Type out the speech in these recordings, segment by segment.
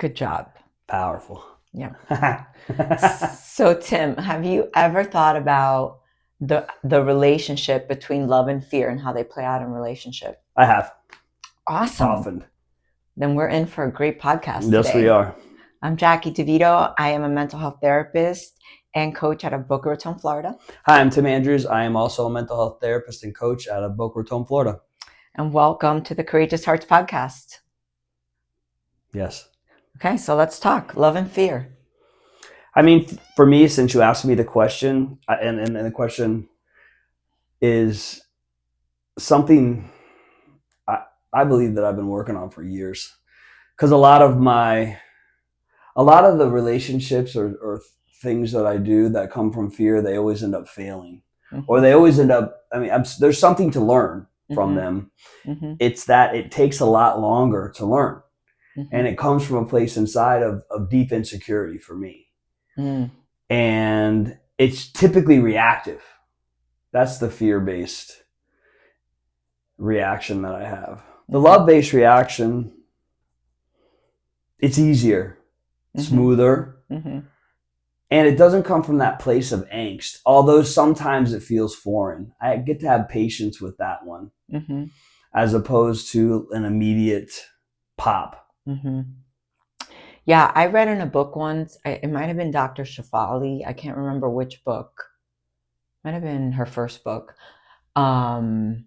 Good job. Powerful. Yeah. So Tim, have you ever thought about the relationship between love and fear and how they play out in relationship? I have. Awesome. Often. Then we're in for a great podcast Yes, today. we are. I'm Jackie DeVito. I am a mental health therapist and coach out of Boca Raton, Florida. Hi, I'm Tim Andrews. I am also a mental health therapist and coach out of Boca Raton, Florida. And welcome to the Courageous Hearts podcast. Yes. Okay, so let's talk love and fear. I mean, for me, since you asked me the question, and the question is something I believe that I've been working on for years. Because a lot of the relationships or things that I do that come from fear, they always end up failing. Mm-hmm. Or they always end up, there's something to learn from them. Mm-hmm. It's that it takes a lot longer to learn. Mm-hmm. And it comes from a place inside of deep insecurity for me. Mm. And it's typically reactive. That's the fear-based reaction that I have. The love-based reaction, it's easier, smoother, and it doesn't come from that place of angst, although sometimes it feels foreign. I get to have patience with that one, as opposed to an immediate pop. Yeah, I read in a book once, it might have been Dr. Shafali, I can't remember which book, might have been her first book, that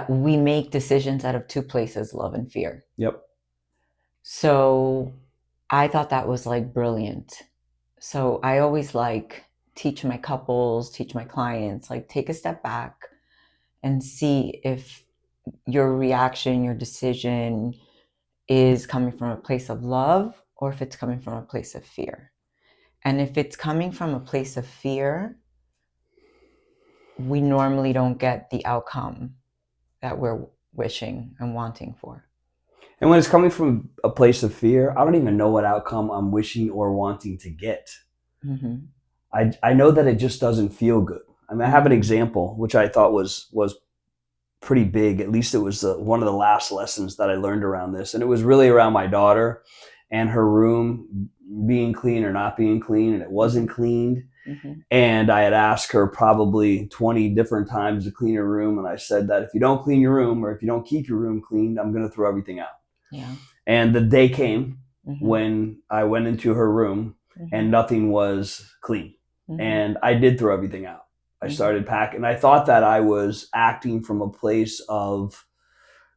we make decisions out of two places, love and fear. Yep. So I thought that was like brilliant. So I always teach my couples, teach my clients, take a step back and see if your reaction, your decision is coming from a place of love or if it's coming from a place of fear. And if it's coming from a place of fear, we normally don't get the outcome that we're wishing and wanting for. And when it's coming from a place of fear, I don't even know what outcome I'm wishing or wanting to get. I know that it just doesn't feel good. I have an example, which I thought was pretty big. At least it was one of the last lessons that I learned around this. And it was really around my daughter and her room being clean or not being clean. And it wasn't cleaned. And I had asked her probably 20 different times to clean her room. And I said that if you don't clean your room or if you don't keep your room clean, I'm going to throw everything out. Yeah. And the day came when I went into her room and nothing was clean. And I did throw everything out. I started packing. I thought that I was acting from a place of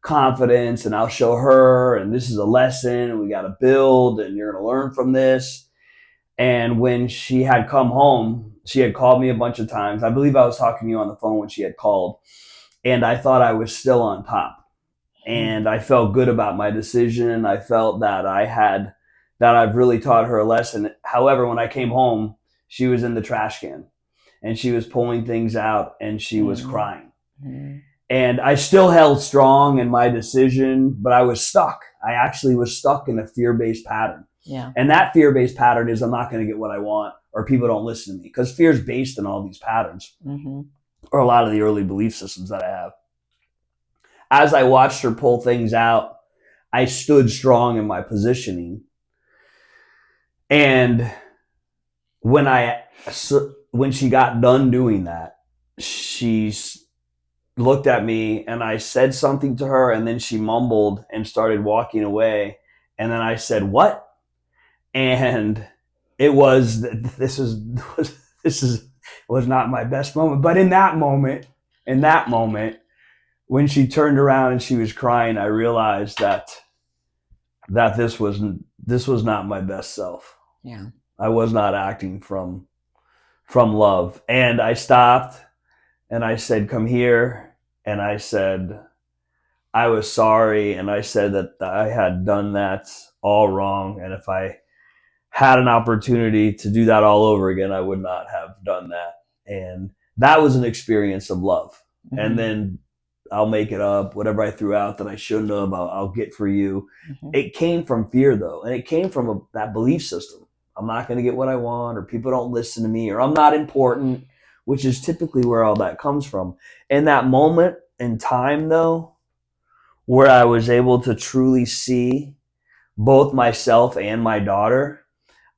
confidence and I'll show her and this is a lesson and we got to build and you're going to learn from this. And when she had come home, she had called me a bunch of times. I believe I was talking to you on the phone when she had called. And I thought I was still on top. And I felt good about my decision. I felt that I've really taught her a lesson. However, when I came home, she was in the trash can. And she was pulling things out and she was crying. And I still held strong in my decision, but I was stuck. I actually was stuck in a fear-based pattern. Yeah. And that fear-based pattern is I'm not going to get what I want or people don't listen to me because fear is based on all these patterns or a lot of the early belief systems that I have. As I watched her pull things out, I stood strong in my positioning. And when she got done doing that, she looked at me and I said something to her and then she mumbled and started walking away. And then I said, "What?" And it was, this was not my best moment. But in that moment, when she turned around and she was crying, I realized that this was not my best self. Yeah. I was not acting from love. And I stopped and I said, "Come here." And I said, I was sorry. And I said that I had done that all wrong. And if I had an opportunity to do that all over again, I would not have done that. And that was an experience of love. And then I'll make it up. Whatever I threw out that I shouldn't have, I'll get for you. It came from fear though. And it came from that belief system. I'm not going to get what I want, or people don't listen to me, or I'm not important, which is typically where all that comes from. In that moment in time though, where I was able to truly see both myself and my daughter,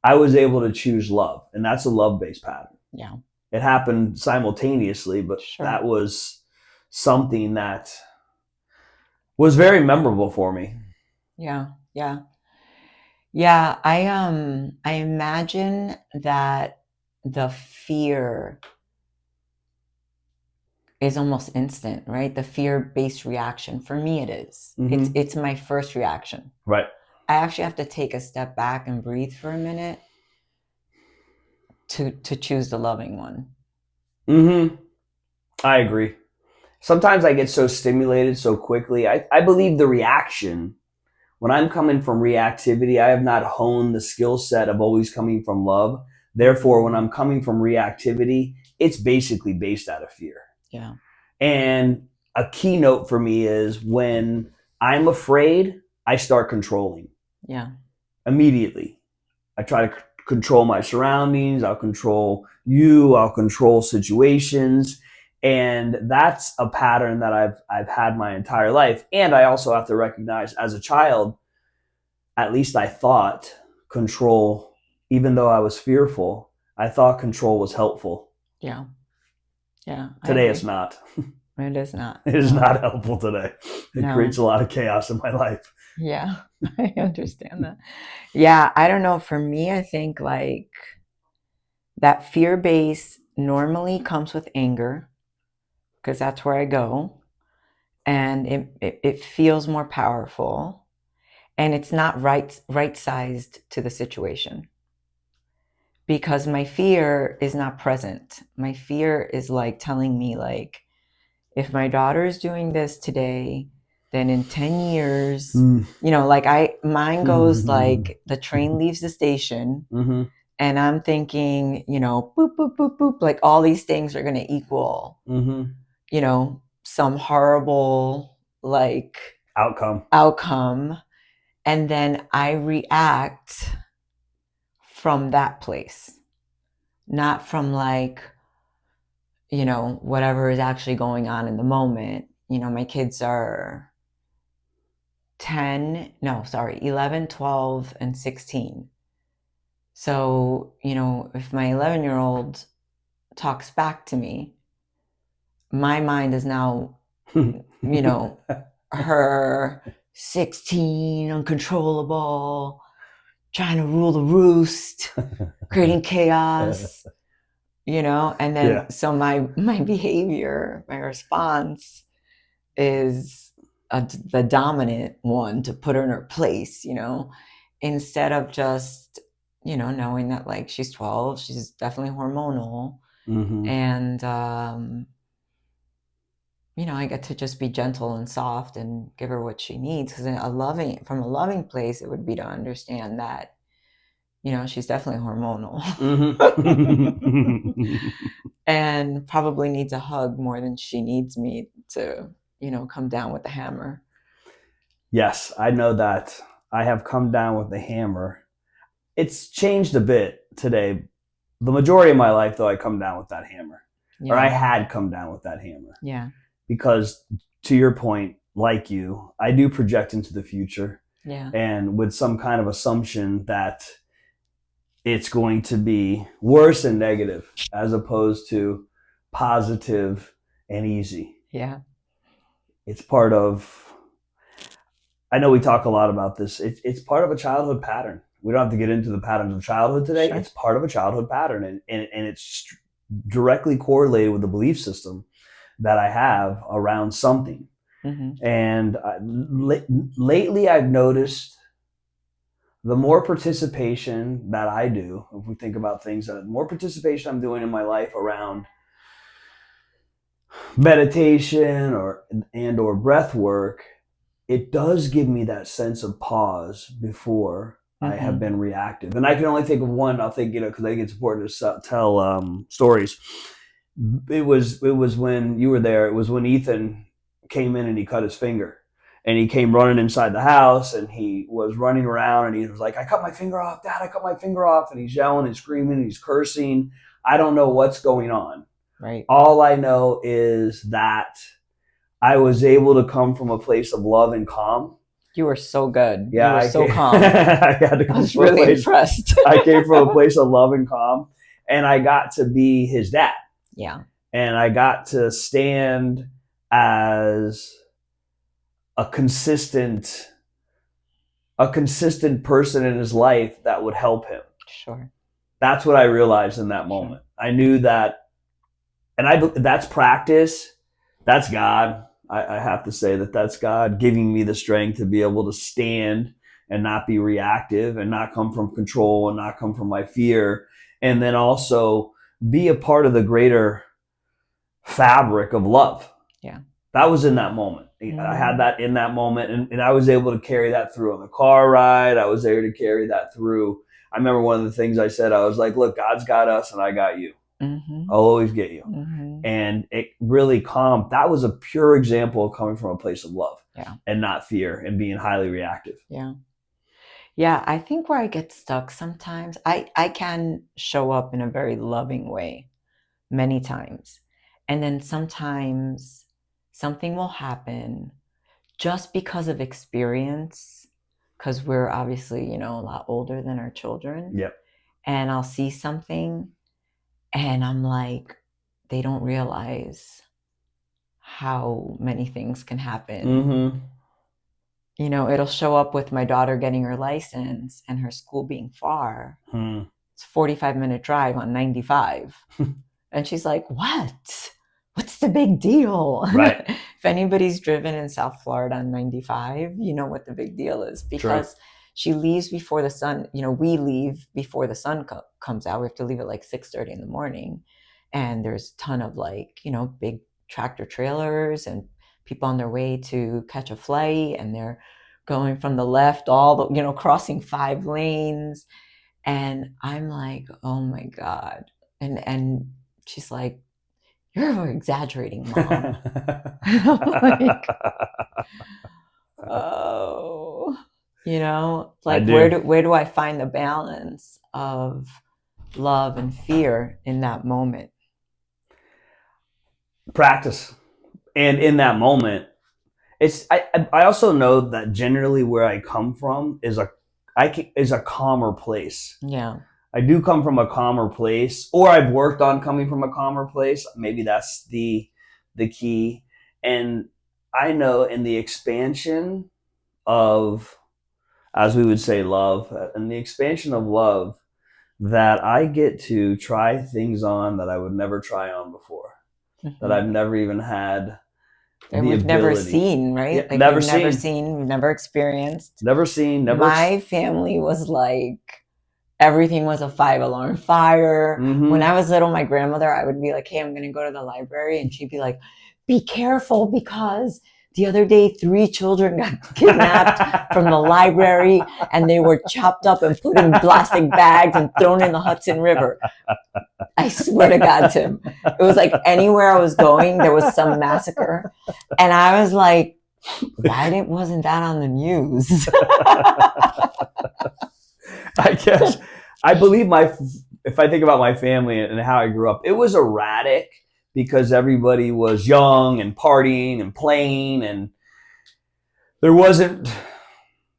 I was able to choose love. And that's a love-based pattern. Yeah. It happened simultaneously, but Sure. that was something that was very memorable for me. Yeah. Yeah. Yeah. I imagine that the fear is almost instant, right? The fear-based reaction. For me, it is. Mm-hmm. It's my first reaction. Right. I actually have to take a step back and breathe for a minute to choose the loving one. Mm-hmm. I agree. Sometimes I get so stimulated so quickly. I believe the reaction, when I'm coming from reactivity, I have not honed the skill set of always coming from love. Therefore, when I'm coming from reactivity, it's basically based out of fear. Yeah. And a keynote for me is when I'm afraid, I start controlling. Yeah. Immediately. I try to control my surroundings. I'll control you. I'll control situations. And that's a pattern that I've had my entire life. And I also have to recognize as a child, at least I thought control, even though I was fearful, I thought control was helpful. Yeah. Yeah. Today it's not. It is not. It is not helpful today. It creates a lot of chaos in my life. Yeah, I understand that. Yeah, I don't know. For me, I think like that fear base normally comes with anger because that's where I go. And it feels more powerful. And it's not right sized to the situation. Because my fear is not present. My fear is like telling me like, if my daughter is doing this today, then in 10 years, like mine goes like the train leaves the station and I'm thinking, boop, boop, boop, boop, like all these things are going to equal, some horrible like outcome. And then I react from that place, not from like, whatever is actually going on in the moment. My kids are 11, 12, and 16. So, if my 11-year-old talks back to me, my mind is now, her 16, uncontrollable, trying to rule the roost, creating chaos. And then so my behavior, my response is the dominant one to put her in her place, instead of just, knowing that like she's 12, she's definitely hormonal. And, I get to just be gentle and soft and give her what she needs. Because from a loving place, it would be to understand that, she's definitely hormonal. And probably needs a hug more than she needs me to, come down with the hammer. Yes, I know that. I have come down with the hammer. It's changed a bit today. The majority of my life, though, I come down with that hammer. Yeah. Or I had come down with that hammer. Yeah. Because to your point, like you, I do project into the future. Yeah. And with some kind of assumption that it's going to be worse and negative as opposed to positive and easy. Yeah. It's part of, I know we talk a lot about this. It's part of a childhood pattern. We don't have to get into the patterns of childhood today. Sure. It's part of a childhood pattern. And it's directly correlated with the belief system that I have around something. Mm-hmm. And lately I've noticed the more participation that I do, if we think about things, the more participation I'm doing in my life around meditation or breath work, it does give me that sense of pause before I have been reactive. And I can only think of one. I'll think, because I think it's important to tell stories. It was when you were there. It was when Ethan came in and he cut his finger. And he came running inside the house and he was running around and he was like, I cut my finger off, Dad, I cut my finger off. And he's yelling and screaming and he's cursing. I don't know what's going on. Right. All I know is that I was able to come from a place of love and calm. You were so good. You Yeah, were so calm. I had to I come was from a really place. impressed. I came from a place of love and calm, and I got to be his dad. Yeah. And I got to stand as a consistent person in his life that would help him. Sure. That's what I realized in that moment. I knew that, and that's practice. That's God. I have to say that that's God giving me the strength to be able to stand and not be reactive and not come from control and not come from my fear. And then also be a part of the greater fabric of love. Yeah. That was in that moment. I had that in that moment, and I was able to carry that through on the car ride. I was able to carry that through. I remember one of the things I said, I was like, look, God's got us and I got you. I'll always get you. And it really calmed. That was a pure example of coming from a place of love and not fear and being highly reactive. Yeah. Yeah. I think where I get stuck sometimes, I can show up in a very loving way many times. And then sometimes something will happen just because of experience, because we're obviously, a lot older than our children. Yep. And I'll see something and I'm like, they don't realize how many things can happen. It'll show up with my daughter getting her license and her school being far. It's a 45-minute drive on 95. And she's like, what? What's the big deal? Right. If anybody's driven in South Florida on 95, you know what the big deal is, because she leaves before the sun, we leave before the sun comes out. We have to leave at like 6:30 in the morning. And there's a ton of big tractor trailers and people on their way to catch a flight. And they're going from the left, all the, crossing 5 lanes. And I'm like, oh my God. And she's like, you're exaggerating, Mom. Like, oh, like where do I find the balance of love and fear in that moment? Practice. And in that moment, I also know that generally where I come from is a calmer place. Yeah. I do come from a calmer place, or I've worked on coming from a calmer place. Maybe that's the key. And I know in the expansion of, as we would say, love, and the expansion of love, that I get to try things on that I would never try on before, that I've never even had. And we've never seen, right? Yeah, like never seen, we've never experienced. Never seen, never. My family was like, everything was a 5-alarm fire. When I was little, my grandmother, I would be like, hey, I'm going to go to the library. And she'd be like, be careful, because the other day, 3 children got kidnapped from the library and they were chopped up and put in plastic bags and thrown in the Hudson River. I swear to God, Tim, it was like anywhere I was going, there was some massacre. And I was like, why wasn't that on the news? I guess I believe if I think about my family and how I grew up, it was erratic because everybody was young and partying and playing, and there wasn't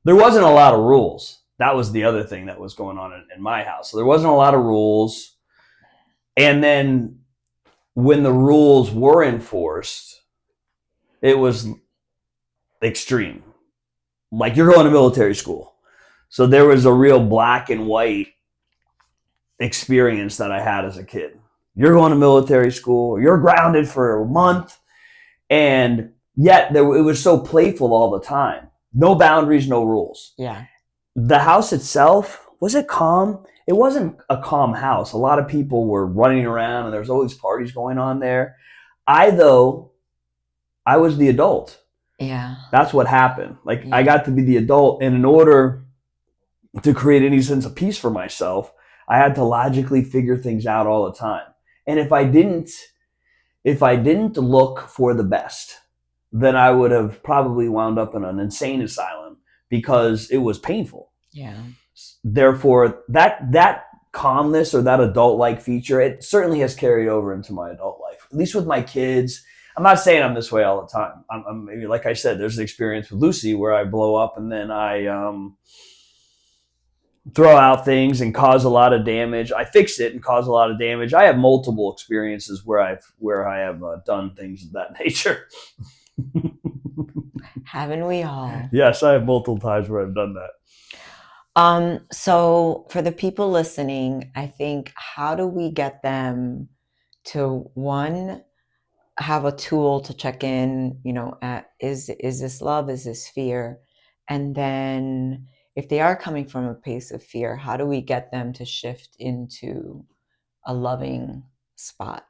a lot of rules. That was the other thing that was going on in my house. So there wasn't a lot of rules. And then when the rules were enforced, it was extreme. Like, you're going to military school. So there was a real black and white experience that I had as a kid. You're going to military school, you're grounded for a month. And yet it was so playful all the time. No boundaries, no rules. Yeah. The house itself, was it calm? It wasn't a calm house. A lot of people were running around and there was always parties going on there. I was the adult. Yeah. That's what happened. Like, I got to be the adult, and in order to create any sense of peace for myself, I had to logically figure things out all the time. And if I didn't look for the best, then I would have probably wound up in an insane asylum because it was painful. Yeah. Therefore, that calmness or that adult-like feature, it certainly has carried over into my adult life. At least with my kids, I'm not saying I'm this way all the time. I'm maybe, like I said, there's an experience with Lucy where I blow up and then I throw out things and cause a lot of damage. I fix it and cause a lot of damage. I have multiple experiences where I have done things of that nature. Haven't we all? Yes, I have multiple times where I've done that. So for the people listening, I think, how do we get them to, one, have a tool to check in, at, is this love, is this fear? And then if they are coming from a place of fear, how do we get them to shift into a loving spot?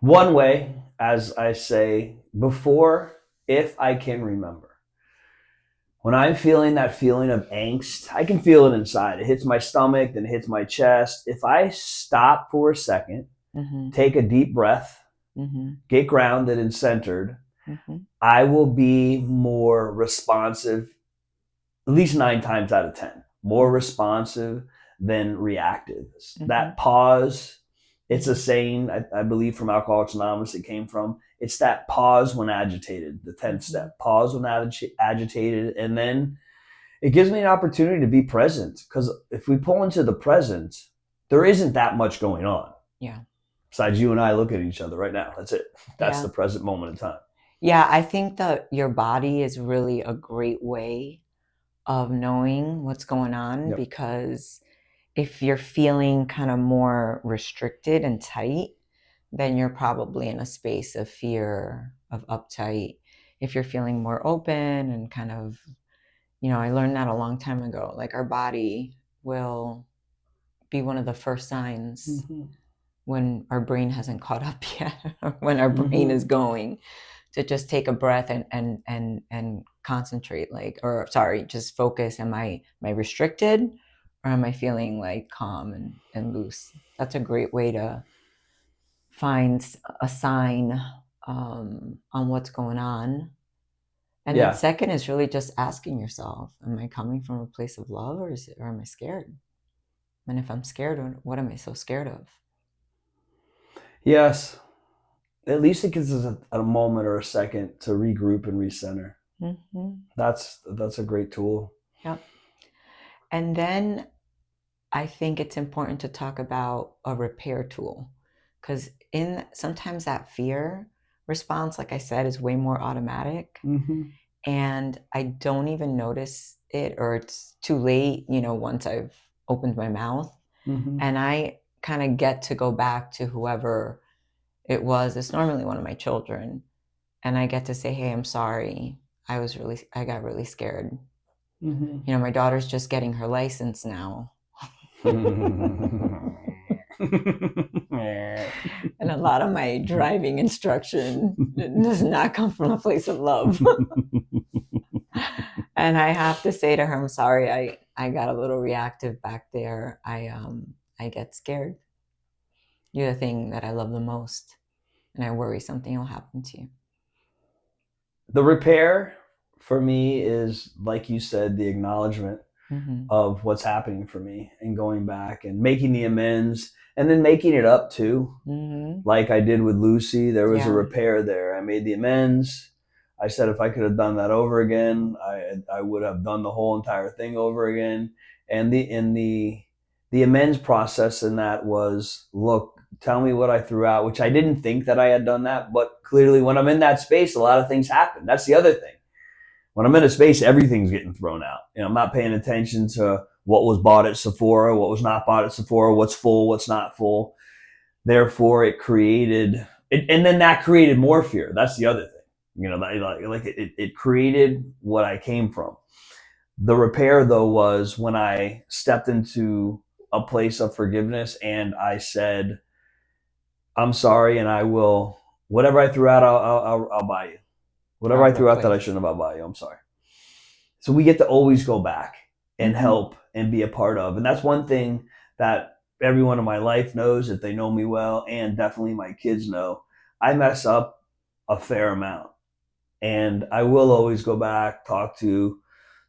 One way, as I say before, if I can remember. When I'm feeling that feeling of angst, I can feel it inside. It hits my stomach, then it hits my chest. If I stop for a second, take a deep breath, get grounded and centered, I will be more responsive, at least 9 times out of 10, more responsive than reactive. That pause, it's a saying, I believe, from Alcoholics Anonymous it came from. It's that pause when agitated, the 10th step. Pause when agitated, and then it gives me an opportunity to be present. Because if we pull into the present, there isn't that much going on. Yeah. Besides you and I look at each other right now. That's it. That's the present moment in time. Yeah, I think that your body is really a great way of knowing what's going on, because if you're feeling kind of more restricted and tight, then you're probably in a space of fear, of uptight. If you're feeling more open and kind of, I learned that a long time ago, like our body will be one of the first signs when our brain hasn't caught up yet, or when our brain is going, to just take a breath and concentrate, just focus. Am I restricted, or am I feeling like calm and loose? That's a great way to find a sign on what's going on. And then second is really just asking yourself, am I coming from a place of love, or am I scared? And if I'm scared, what am I so scared of? Yes. At least it gives us a moment or a second to regroup and recenter. That's a great tool. Yep. And then I think it's important to talk about a repair tool, because sometimes that fear response, like I said, is way more automatic, and I don't even notice it, or it's too late, once I've opened my mouth, and I kind of get to go back to whoever it was. It's normally one of my children, and I get to say, hey, I'm sorry, I got really scared. My daughter's just getting her license now. And a lot of my driving instruction does not come from a place of love. And I have to say to her, I'm sorry, I got a little reactive back there. I get scared. You're the thing that I love the most, and I worry something will happen to you. The repair for me is, like you said, the acknowledgement of what's happening for me, and going back and making the amends, and then making it up too. Like I did with Lucy, there was a repair there. I made the amends. I said if I could have done that over again, I would have done the whole entire thing over again. And the amends process in that was, look, tell me what I threw out, which I didn't think that I had done that, but clearly when I'm in that space, a lot of things happen. That's the other thing. When I'm in a space, everything's getting thrown out. I'm not paying attention to what was bought at Sephora, what was not bought at Sephora, what's full, what's not full. Therefore, it created, and then that created more fear. That's the other thing. It created what I came from. The repair, though, was when I stepped into a place of forgiveness and I said, I'm sorry, and I will, whatever I threw out, I'll buy you. Whatever I threw out that I shouldn't have, I'll buy you. I'm sorry. So we get to always go back and help and be a part of. And that's one thing that everyone in my life knows, if they know me well, and definitely my kids know. I mess up a fair amount. And I will always go back, talk to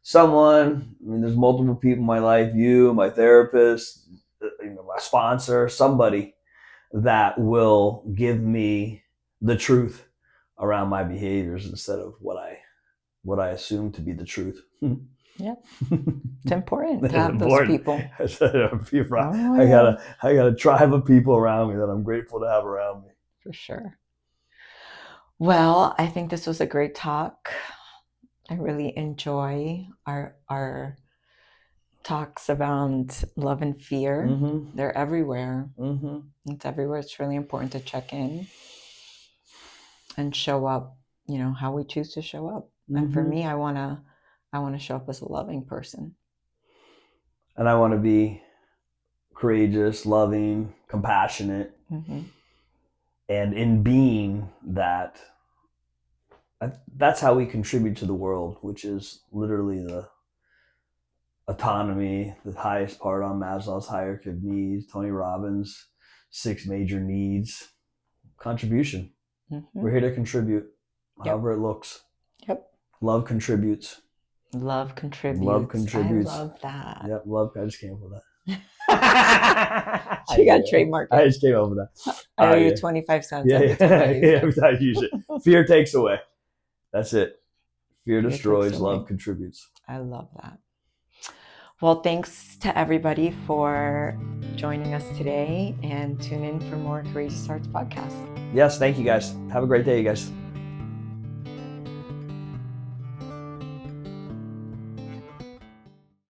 someone. I mean, there's multiple people in my life, you, my therapist, my sponsor, somebody that will give me the truth around my behaviors instead of what I assume to be the truth. Yep. It's important to It's have those important. people. Oh, I got a tribe of people around me that I'm grateful to have around me. For sure. Well, I think this was a great talk. I really enjoy our talks around love and fear. Mm-hmm. They're everywhere. Mm-hmm. It's everywhere. It's really important to check in and show up, how we choose to show up. Mm-hmm. And for me, I want to show up as a loving person. And I want to be courageous, loving, compassionate. Mm-hmm. And in being that, that's how we contribute to the world, which is literally the autonomy, the highest part on Maslow's hierarchy of needs, Tony Robbins' 6 major needs. Contribution. Mm-hmm. We're here to contribute, however it looks. Yep. Love contributes. Love contributes. Love contributes. I love that. Yep, love. I just came up with that. You got trademark. I just came up with that. I owe you 25 cents every time I use it. Fear takes away. That's it. Fear destroys, love contributes. I love that. Well, thanks to everybody for joining us today, and tune in for more Courageous Hearts podcasts. Yes, thank you guys. Have a great day, you guys.